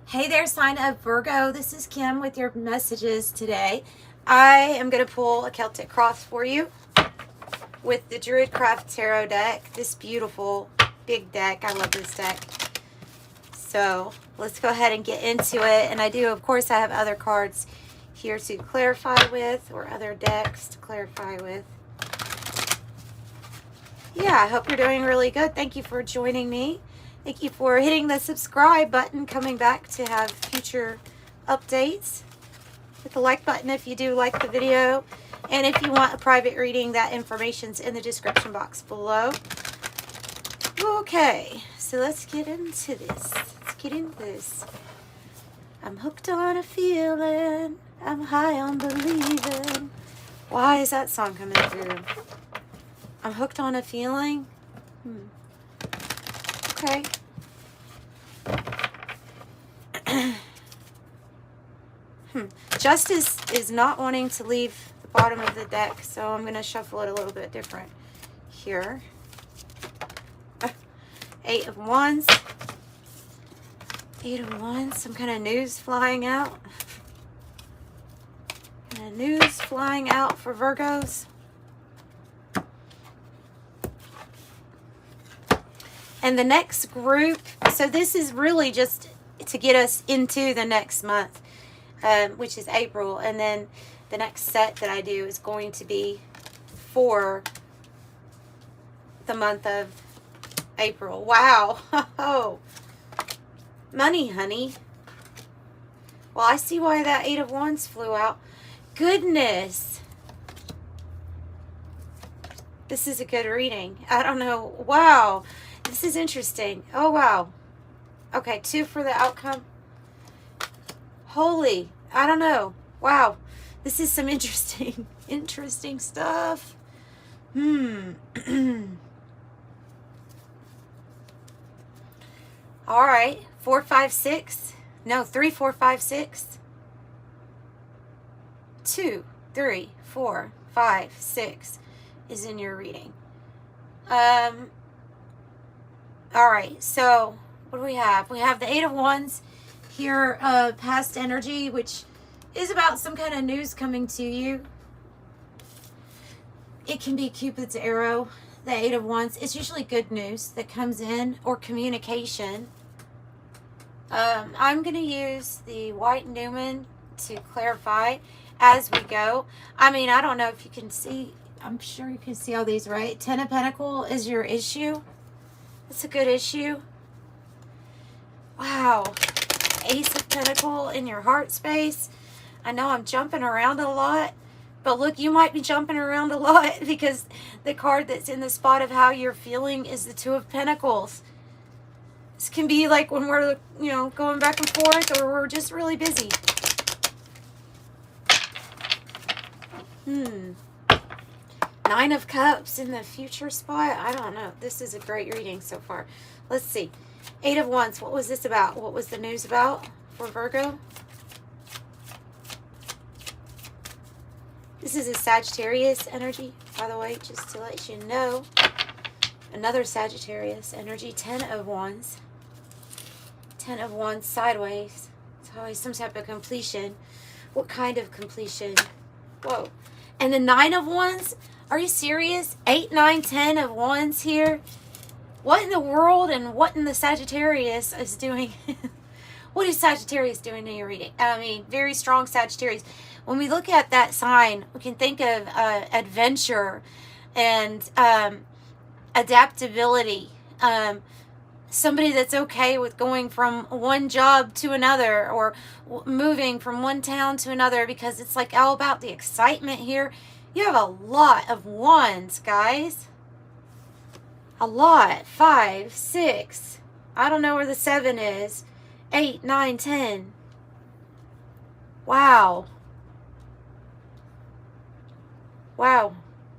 Hey there, sign of Virgo. This is Kim with your messages today. I am going to pull a Celtic Cross for you with the Druid Craft Tarot deck. This beautiful big deck. I love this deck. So let's go ahead and get into it. And I do, of course, I have other cards here to clarify with, or other decks to clarify with. Yeah, I hope you're doing really good. Thank you for joining me. Thank you for hitting the subscribe button, coming back to have future updates. Hit the like button if you do like the video. And if you want a private reading, that information's in the description box below. Okay, so let's get into this. I'm hooked on a feeling. I'm high on believing. Why is that song coming through? I'm hooked on a feeling. Okay. Justice is not wanting to leave the bottom of the deck, so I'm going to shuffle it a little bit different here. 8 of Wands. 8 of Wands. Some kind of news flying out. News flying out for Virgos. And the next group, so this is really just to get us into the next month, which is April. And then the next set that I do is going to be for the month of April. Wow. Oh, money, honey. Well, I see why that 8 of Wands flew out. Goodness. This is a good reading. I don't know. Wow. This is interesting. Oh, wow. Okay, 2 for the outcome. Holy, I don't know. Wow. This is some interesting stuff. All right. 4, 5, 6. No, 3, 4, 5, 6. 2, 3, 4, 5, 6 is in your reading. All right, so what do we have? We have the 8 of Wands here, past energy, which is about some kind of news coming to you. It can be Cupid's arrow, the 8 of Wands. It's usually good news that comes in, or communication. I'm going to use the Waite Newman to clarify as we go. I mean, I don't know if you can see. I'm sure you can see all these, right? 10 of Pentacles is your issue. It's a good issue. Wow. Ace of Pentacles in your heart space. I know I'm jumping around a lot, but look, you might be jumping around a lot because the card that's in the spot of how you're feeling is the 2 of Pentacles. This can be like when we're, going back and forth, or we're just really busy. 9 of Cups in the future spot. I don't know. This is a great reading so far. Let's see. 8 of Wands. What was this about? What was the news about for Virgo? This is a Sagittarius energy, by the way, just to let you know. Another Sagittarius energy. 10 of Wands. 10 of Wands sideways. It's always some type of completion. What kind of completion? Whoa. And the 9 of Wands. Are you serious? 8, 9, 10 of Wands here. What in the world and what in the Sagittarius is doing? What is Sagittarius doing in your reading? I mean, very strong Sagittarius. When we look at that sign, we can think of adventure and adaptability. Somebody that's okay with going from one job to another, or moving from one town to another, because it's like all about the excitement here. You have a lot of Wands, guys. A lot. 5, 6. I don't know where the 7 is. 8, 9, 10. Wow. Wow.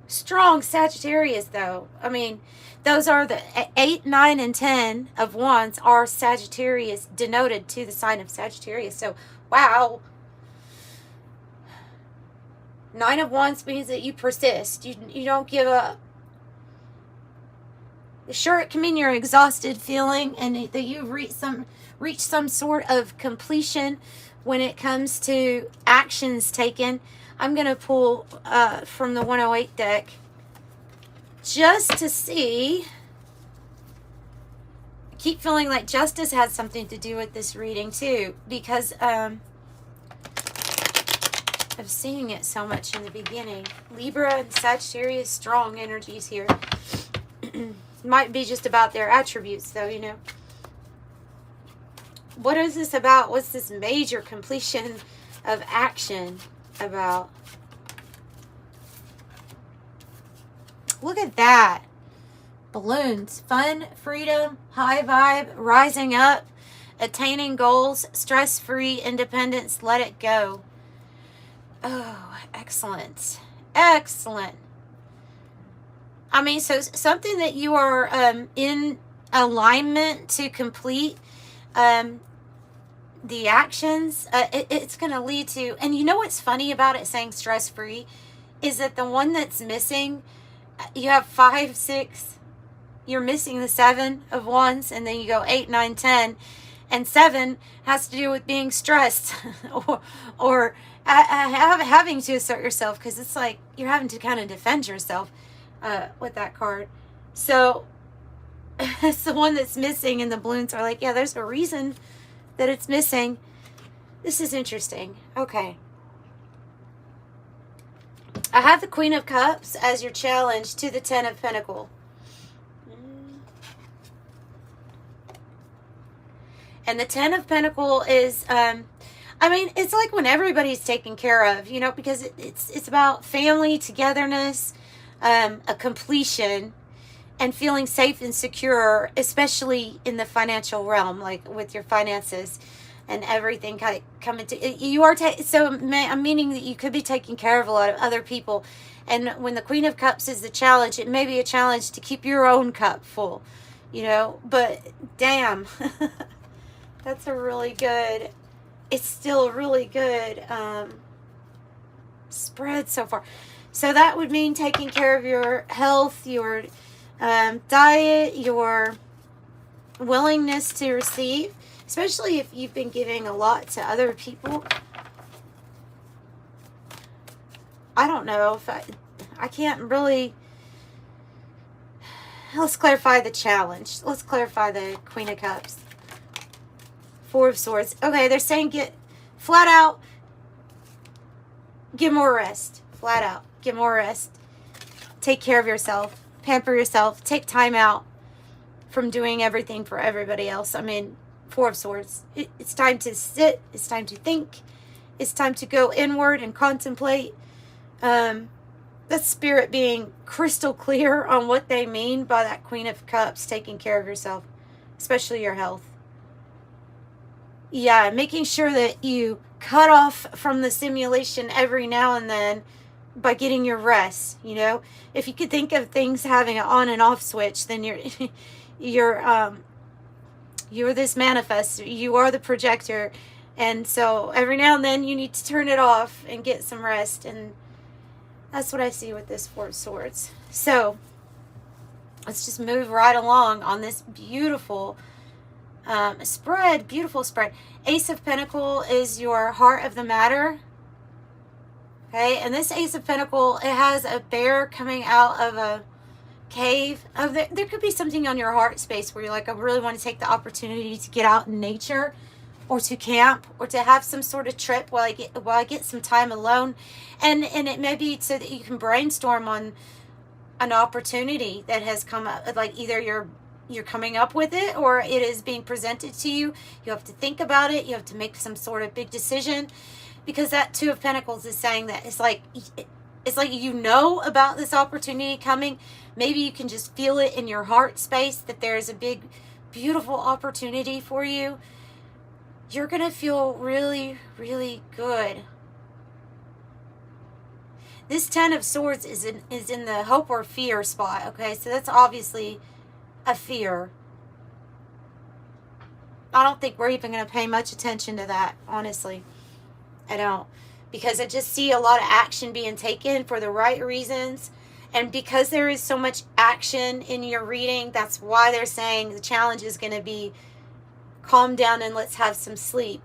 Strong Sagittarius, though. I mean, those are the 8, 9, and 10 of Wands are Sagittarius, denoted to the sign of Sagittarius. So, wow. 9 of Wands means that you persist. You don't give up. Sure, it can mean you're exhausted feeling and that you've reached reach some sort of completion when it comes to actions taken. I'm going to pull from the 108 deck just to see. I keep feeling like justice has something to do with this reading too, because I'm seeing it so much in the beginning. Libra and Sagittarius, strong energies here. Might be just about their attributes though, you know. What is this about? What's this major completion of action about? Look at that. Balloons. Fun, freedom, high vibe, rising up, attaining goals, stress-free, independence, let it go. Oh, excellent. Excellent. I mean, so something that you are in alignment to complete the actions, it's going to lead to, and you know what's funny about it saying stress-free is that the one that's missing, you have 5, 6, you're missing the 7 of wands, and then you go 8, 9, 10, and 7 has to do with being stressed or having to assert yourself, because it's like you're having to kind of defend yourself with that card. So it's the one that's missing, and the balloons are like, yeah, there's a reason that it's missing. This is interesting. Okay. I have the Queen of Cups as your challenge to the 10 of Pentacles. And the 10 of Pentacles is, I mean, it's like when everybody's taken care of, you know, because it's about family, togetherness, a completion, and feeling safe and secure, especially in the financial realm, like with your finances and everything kind of coming to you. Are I'm meaning that you could be taking care of a lot of other people, and when the Queen of Cups is the challenge, it may be a challenge to keep your own cup full, you know. But damn, that's a really good. It's still a really good spread so far. So that would mean taking care of your health, your diet, your willingness to receive, especially if you've been giving a lot to other people. I don't know if I can't really. Let's clarify the challenge. Let's clarify the Queen of Cups. 4 of Swords. Okay, they're saying get flat out, get more rest. Flat out, get more rest. Take care of yourself. Pamper yourself. Take time out from doing everything for everybody else. I mean, 4 of Swords. It's time to sit. It's time to think. It's time to go inward and contemplate. That's Spirit being crystal clear on what they mean by that Queen of Cups, taking care of yourself, especially your health. Yeah, making sure that you cut off from the simulation every now and then by getting your rest, you know. If you could think of things having an on and off switch, then you're this manifestor. You are the projector. And so every now and then you need to turn it off and get some rest. And that's what I see with this 4 of Swords. So let's just move right along on this beautiful spread. Beautiful spread. Ace of Pentacles is your heart of the matter. Okay, and this Ace of Pentacles, it has a bear coming out of a cave. There could be something on your heart space where you're like, I really want to take the opportunity to get out in nature, or to camp, or to have some sort of trip while I get some time alone. And it may be so that you can brainstorm on an opportunity that has come up, like either you're coming up with it or it is being presented to you. You have to think about it. You have to make some sort of big decision. Because that 2 of Pentacles is saying that it's like you know about this opportunity coming. Maybe you can just feel it in your heart space that there is a big, beautiful opportunity for you. You're going to feel really, really good. This 10 of Swords is in the hope or fear spot, okay? So that's obviously a fear. I don't think we're even going to pay much attention to that, honestly. I don't, because I just see a lot of action being taken for the right reasons. And because there is so much action in your reading, that's why they're saying the challenge is going to be calm down and let's have some sleep.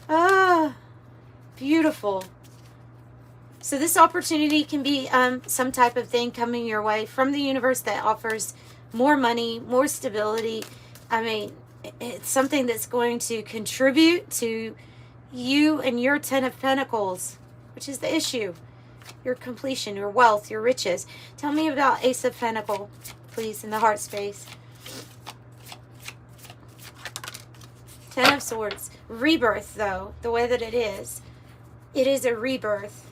Ah, beautiful. So this opportunity can be some type of thing coming your way from the universe that offers more money, more stability. I mean, it's something that's going to contribute to you and your 10 of Pentacles, which is the issue. Your completion, your wealth, your riches. Tell me about Ace of Pentacles, please, in the heart space. 10 of Swords. Rebirth, though, the way that it is a rebirth.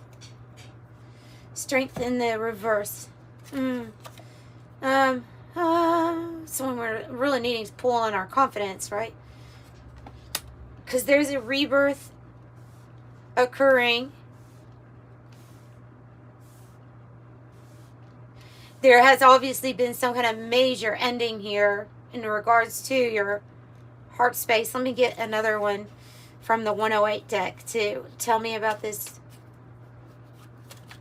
Strength in the reverse. Someone we're really needing to pull on our confidence, right? Because there's a rebirth occurring. There has obviously been some kind of major ending here in regards to your heart space. Let me get another one from the 108 deck to tell me about this.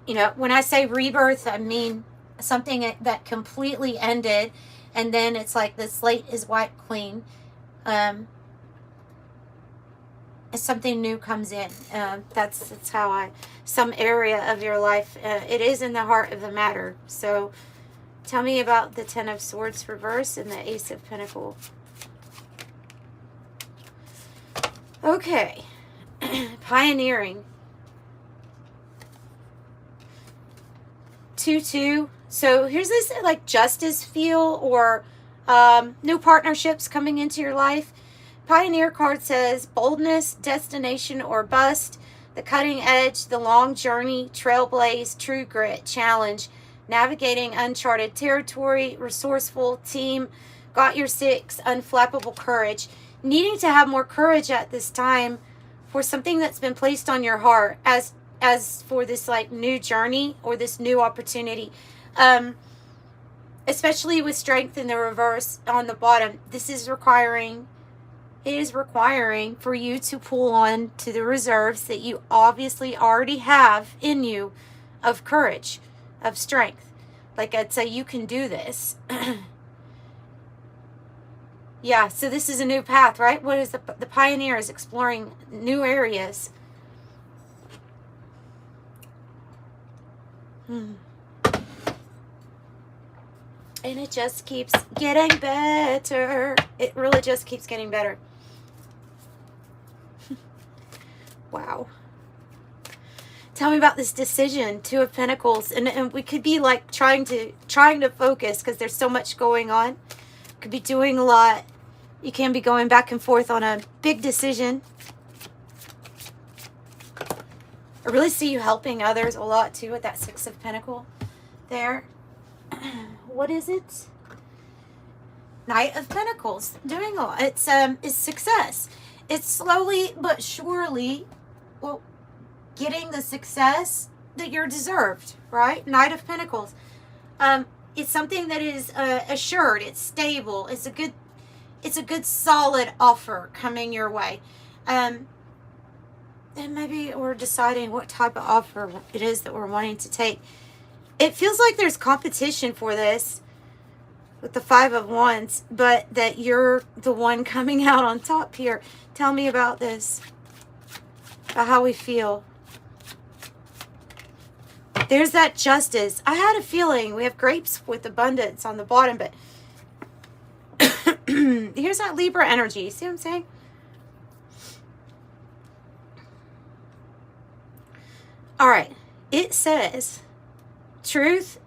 You know, when I say rebirth, I mean something that completely ended, and then it's like the slate is wiped clean. Something new comes in. That's how some area of your life, it is in the heart of the matter. So tell me about the 10 of Swords reverse and the Ace of Pentacles. Okay. Pioneering. 2-2. So here's this like justice feel, or new partnerships coming into your life. Pioneer card says boldness, destination, or bust. The cutting edge, the long journey, trailblaze, true grit, challenge, navigating uncharted territory, resourceful, team, got your 6, unflappable courage. Needing to have more courage at this time for something that's been placed on your heart as for this like new journey or this new opportunity. Especially with strength in the reverse on the bottom. It is requiring for you to pull on to the reserves that you obviously already have in you of courage, of strength. Like I'd say, you can do this. Yeah, so this is a new path, right? What is the pioneer is exploring new areas. And it just keeps getting better. It really just keeps getting better. Wow. Tell me about this decision, 2 of Pentacles. And we could be like trying to focus because there's so much going on. Could be doing a lot. You can be going back and forth on a big decision. I really see you helping others a lot too with that 6 of Pentacles there. What is it? Knight of Pentacles. Doing a lot. It's success. It's slowly but surely, well, getting the success that you're deserved, right? Knight of Pentacles. It's something that is assured. It's stable. It's a good solid offer coming your way. And maybe we're deciding what type of offer it is that we're wanting to take. It feels like there's competition for this with the 5 of Wands, but that you're the one coming out on top here. Tell me about this, about how we feel. There's that justice. I had a feeling we have grapes with abundance on the bottom, but here's that Libra energy. See what I'm saying? All right. It says truth,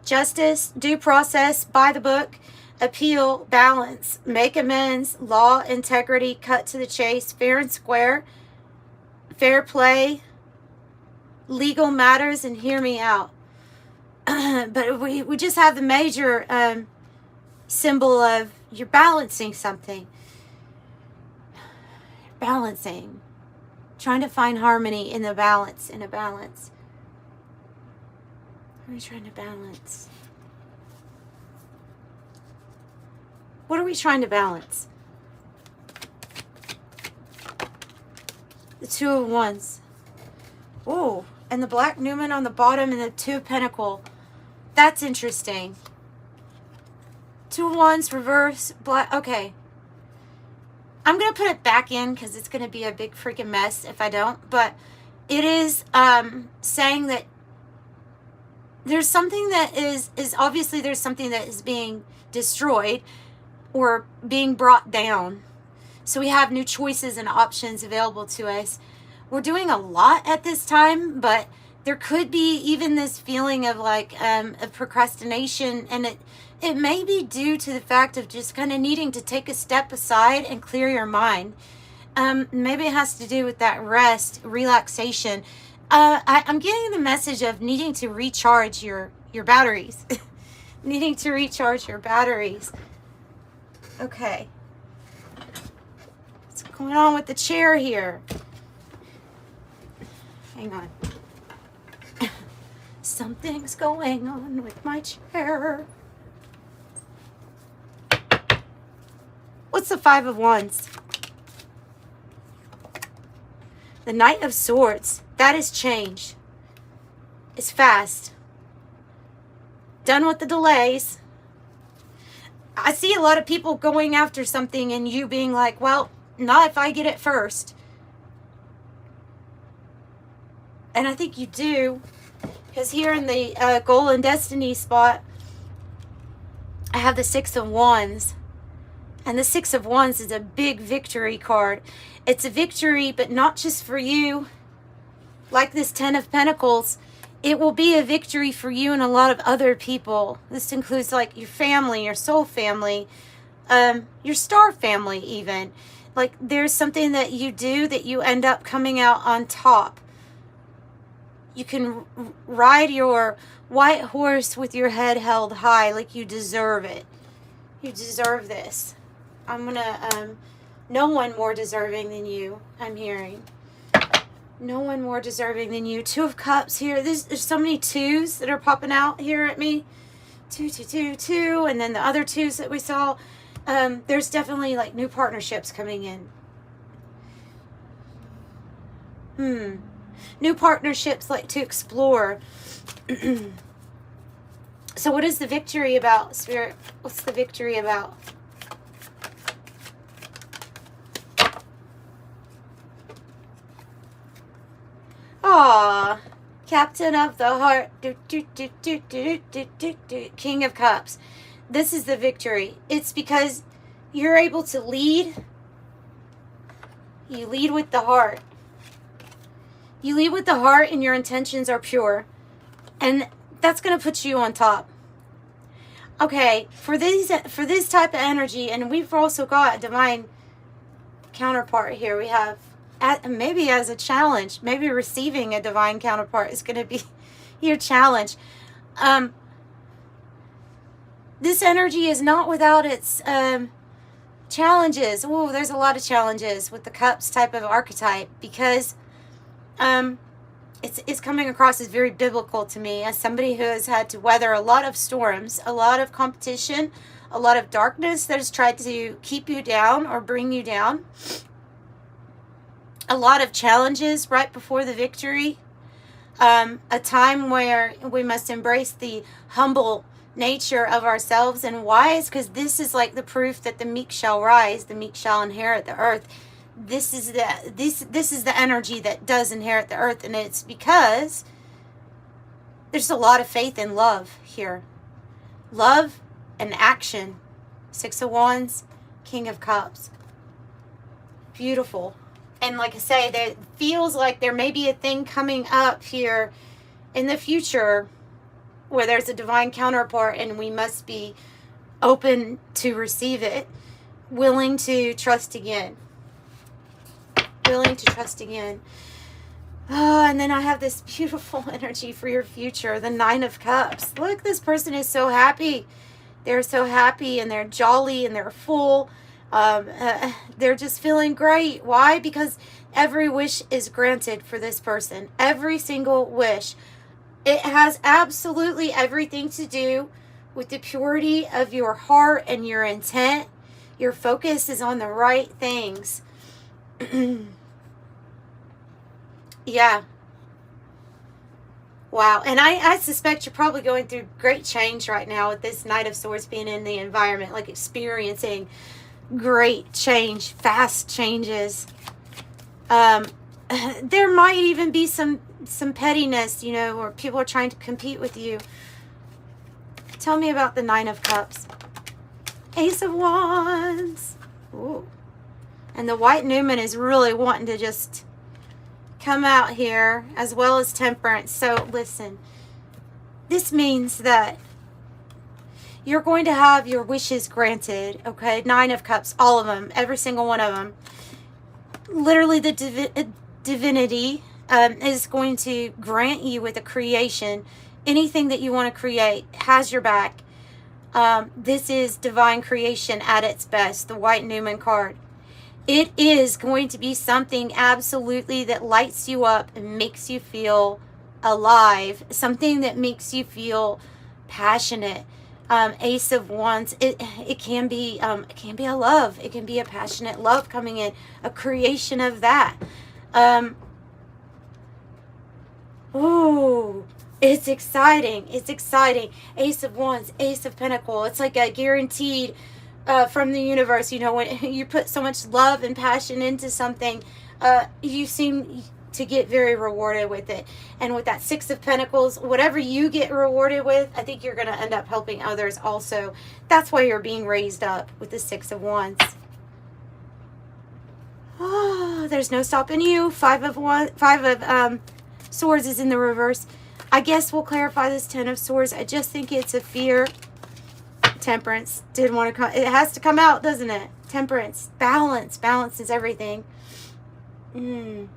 justice, due process, by the book, appeal, balance, make amends, law, integrity, cut to the chase, fair and square, fair play, legal matters, and hear me out. But we just have the major symbol of you're balancing something. Balancing. Trying to find harmony in the balance, in a balance. What are we trying to balance? What are we trying to balance? The 2 of Wands. Oh, and the Black Newman on the bottom and the 2 of Pentacles. That's interesting. Two of Wands, reverse, black. Okay. I'm going to put it back in because it's going to be a big freaking mess if I don't. But it is saying that there's something that is obviously there's something that is being destroyed or being brought down. So we have new choices and options available to us. We're doing a lot at this time, but there could be even this feeling of like of procrastination, and it may be due to the fact of just kind of needing to take a step aside and clear your mind. Maybe it has to do with that rest, relaxation. I'm getting the message of needing to recharge your batteries. Needing to recharge your batteries. Okay. What's going on with the chair here? Hang on. Something's going on with my chair. What's the Five of Wands? The Knight of Swords. That is change. It's fast. Done with the delays. I see a lot of people going after something and you being like, well, not if I get it first. And I think you do. Because here in the Goal and Destiny spot, I have the Six of Wands. And the Six of Wands is a big victory card. It's a victory, but not just for you. Like this Ten of Pentacles, it will be a victory for you and a lot of other people. This includes like your family, your soul family, your star family even. Like there's something that you do that you end up coming out on top. You can ride your white horse with your head held high like you deserve it. You deserve this. I'm going to, no one more deserving than you, I'm hearing. No one more deserving than you. Two of Cups here. There's so many twos that are popping out here at me. Two, two, two, two. And then the other twos that we saw. There's definitely like new partnerships coming in. New partnerships like to explore. So what is the victory about, Spirit? What's the victory about? Aw, Captain of the Heart, King of Cups. This is the victory. It's because you're able to lead. You lead with the heart. You lead with the heart and your intentions are pure. And that's going to put you on top. Okay, for this type of energy, and we've also got a divine counterpart here. We have maybe as a challenge, maybe receiving a divine counterpart is going to be your challenge. This energy is not without its challenges. Oh, there's a lot of challenges with the Cups type of archetype because it's coming across as very biblical to me as somebody who has had to weather a lot of storms, a lot of competition, a lot of darkness that has tried to keep you down or bring you down. A lot of challenges right before the victory. A time where we must embrace the humble nature of ourselves. And why? Is because this is like the proof that the meek shall rise, the meek shall inherit the earth. This is the energy that does inherit the earth, and it's because there's a lot of faith and love here. Love and action. Six of Wands, King of Cups. Beautiful. And like I say, it feels like there may be a thing coming up here in the future where there's a divine counterpart and we must be open to receive it, willing to trust again. Willing to trust again. Oh, and then I have this beautiful energy for your future, the Nine of Cups. Look, this person is so happy. They're so happy and they're jolly and they're full. They're just feeling great. Why? Because every wish is granted for this person. Every single wish. It has absolutely everything to do with the purity of your heart and your intent. Your focus is on the right things. Yeah. Wow. And I suspect you're probably going through great change right now with this Knight of Swords being in the environment, like experiencing great change, fast changes. There might even be some pettiness, you know, or people are trying to compete with you. Tell me about the Nine of Cups. Ace of Wands. Ooh. And the Waite Newman is really wanting to just come out here, as well as Temperance. So listen, this means that you're going to have your wishes granted, okay? Nine of Cups, all of them, every single one of them. Literally the divinity is going to grant you with a creation. Anything that you want to create has your back. This is divine creation at its best, the Waite Newman card. It is going to be something absolutely that lights you up and makes you feel alive. Something that makes you feel passionate. Ace of Wands. It can be a love. It can be a passionate love coming in. A creation of that. Ooh. It's exciting. It's exciting. Ace of Wands, Ace of Pentacles. It's like a guaranteed from the universe. You know, when you put so much love and passion into something, you seem to get very rewarded with it. And with that Six of Pentacles, whatever you get rewarded with, I think you're going to end up helping others also. That's why you're being raised up with the Six of Wands. Oh, there's no stopping you. Five of Swords is in the reverse. I guess we'll clarify this Ten of Swords. I just think it's a fear. Temperance didn't want to come. It has to come out, doesn't it? Temperance. Balance. Balance is everything. I'm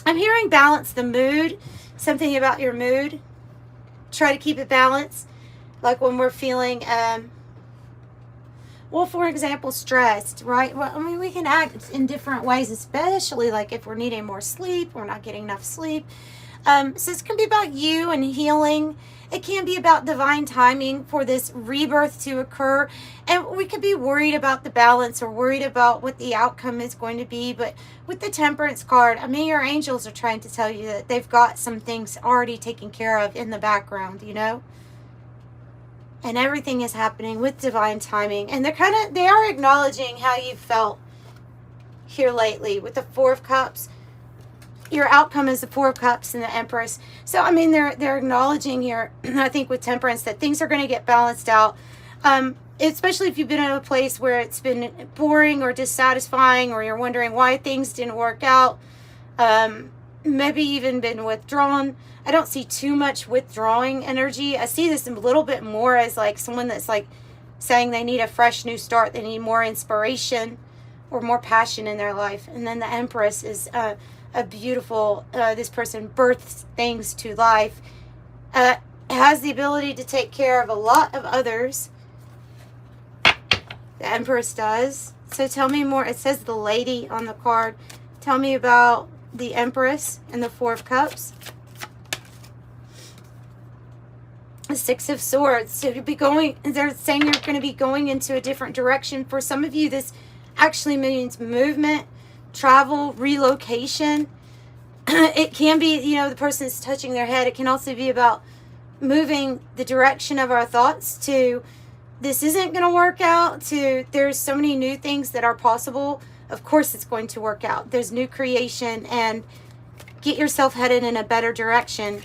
hearing balance the mood. Something about your mood. Try to keep it balanced. Like when we're feeling, well, for example, stressed, right? Well, I mean, we can act in different ways, especially like if we're needing more sleep, we're not getting enough sleep. So this can be about you and healing. It can be about divine timing for this rebirth to occur. And we could be worried about the balance or worried about what the outcome is going to be. But with the Temperance card, I mean, your angels are trying to tell you that they've got some things already taken care of in the background, you know? And everything is happening with divine timing. And they are acknowledging how you felt here lately with the Four of Cups. Your outcome is the Four of Cups and the Empress. So, I mean, they're acknowledging here, I think, with Temperance, that things are going to get balanced out. Especially if you've been in a place where it's been boring or dissatisfying, or you're wondering why things didn't work out. Maybe even been withdrawn. I don't see too much withdrawing energy. I see this a little bit more as like someone that's like saying they need a fresh new start. They need more inspiration or more passion in their life. And then the Empress is a beautiful, this person births things to life, has the ability to take care of a lot of others. The Empress does. So tell me more. It says the Lady on the card. Tell me about the Empress and the Four of Cups. The Six of Swords. So you'll be going, they're saying you're going to be going into a different direction. For some of you, this actually means movement, travel, relocation. It can be, you know, the person is touching their head. It can also be about moving the direction of our thoughts to this isn't going to work out, to there's so many new things that are possible. Of course it's going to work out. There's new creation, and get yourself headed in a better direction.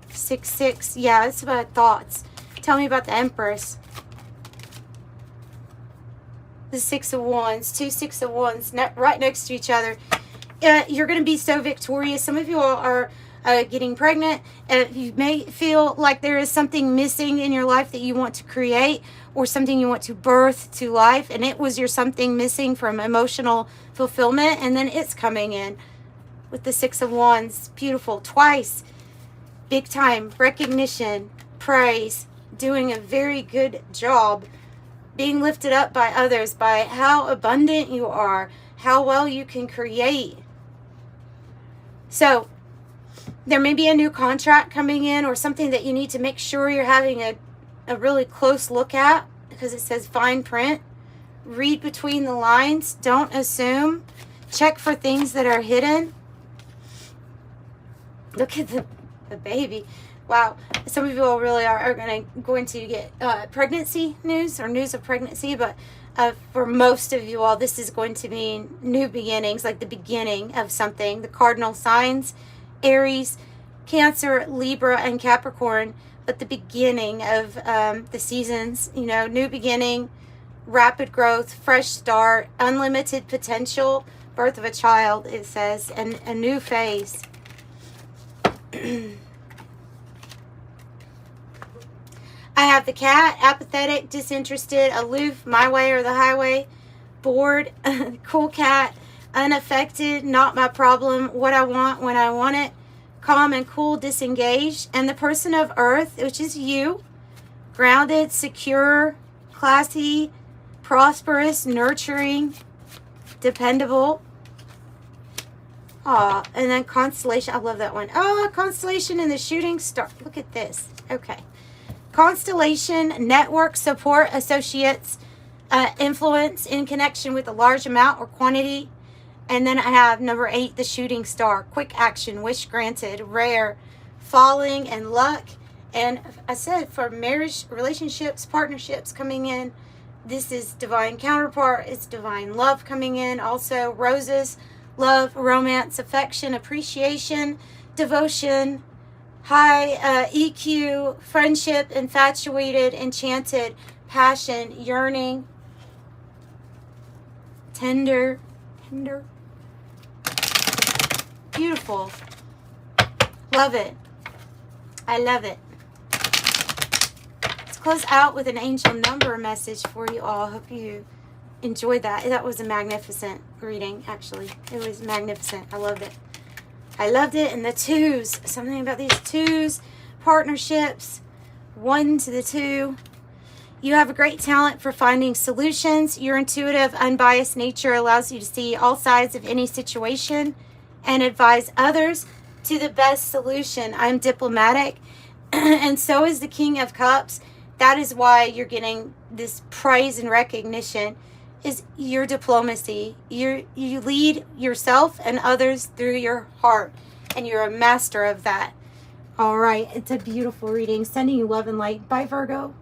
6-6. Yeah, it's about thoughts. Tell me about the Empress. The Six of Wands. Two Six of Wands right next to each other. You're going to be so victorious. Some of you all are getting pregnant. You may feel like there is something missing in your life that you want to create, or something you want to birth to life, and it was your something missing from emotional fulfillment, and then it's coming in with the Six of Wands. Beautiful. Twice. Big time recognition, praise, doing a very good job, being lifted up by others, by how abundant you are, how well you can create. So there may be a new contract coming in, or something that you need to make sure you're having a really close look at, because it says fine print. Read between the lines. Don't assume. Check for things that are hidden. Look at a baby. Wow. Some of you all really are going to get pregnancy news or news of pregnancy, but for most of you all, this is going to mean new beginnings, like the beginning of something. The cardinal signs, Aries, Cancer, Libra, and Capricorn, but the beginning of the seasons, you know, new beginning, rapid growth, fresh start, unlimited potential, birth of a child, it says, and a new phase. I have the cat, apathetic, disinterested, aloof, my way or the highway, bored, cool cat, unaffected, not my problem, what I want when I want it, calm and cool, disengaged, and the person of earth, which is you, grounded, secure, classy, prosperous, nurturing, dependable. Aw, and then constellation. I love that one. Oh, constellation and the shooting star. Look at this. Okay. Constellation, network, support, associates, influence in connection with a large amount or quantity. And then I have number 8, the shooting star. Quick action, wish granted, rare, falling, and luck. And I said for marriage, relationships, partnerships coming in, this is divine counterpart. It's divine love coming in. Also roses, love, romance, affection, appreciation, devotion, high EQ, friendship, infatuated, enchanted, passion, yearning, tender, beautiful. Love it. I love it. Let's close out with an angel number message for you all. Hope you enjoyed that. That was a magnificent reading, actually. It was magnificent. I loved it. I loved it. And the 2s, something about these 2s, partnerships, 1 to the 2. You have a great talent for finding solutions. Your intuitive, unbiased nature allows you to see all sides of any situation and advise others to the best solution. I'm diplomatic, and so is the King of Cups. That is why you're getting this praise and recognition, is your diplomacy. You lead yourself and others through your heart, and you're a master of that. All right, it's a beautiful reading. Sending you love and light. Bye, Virgo.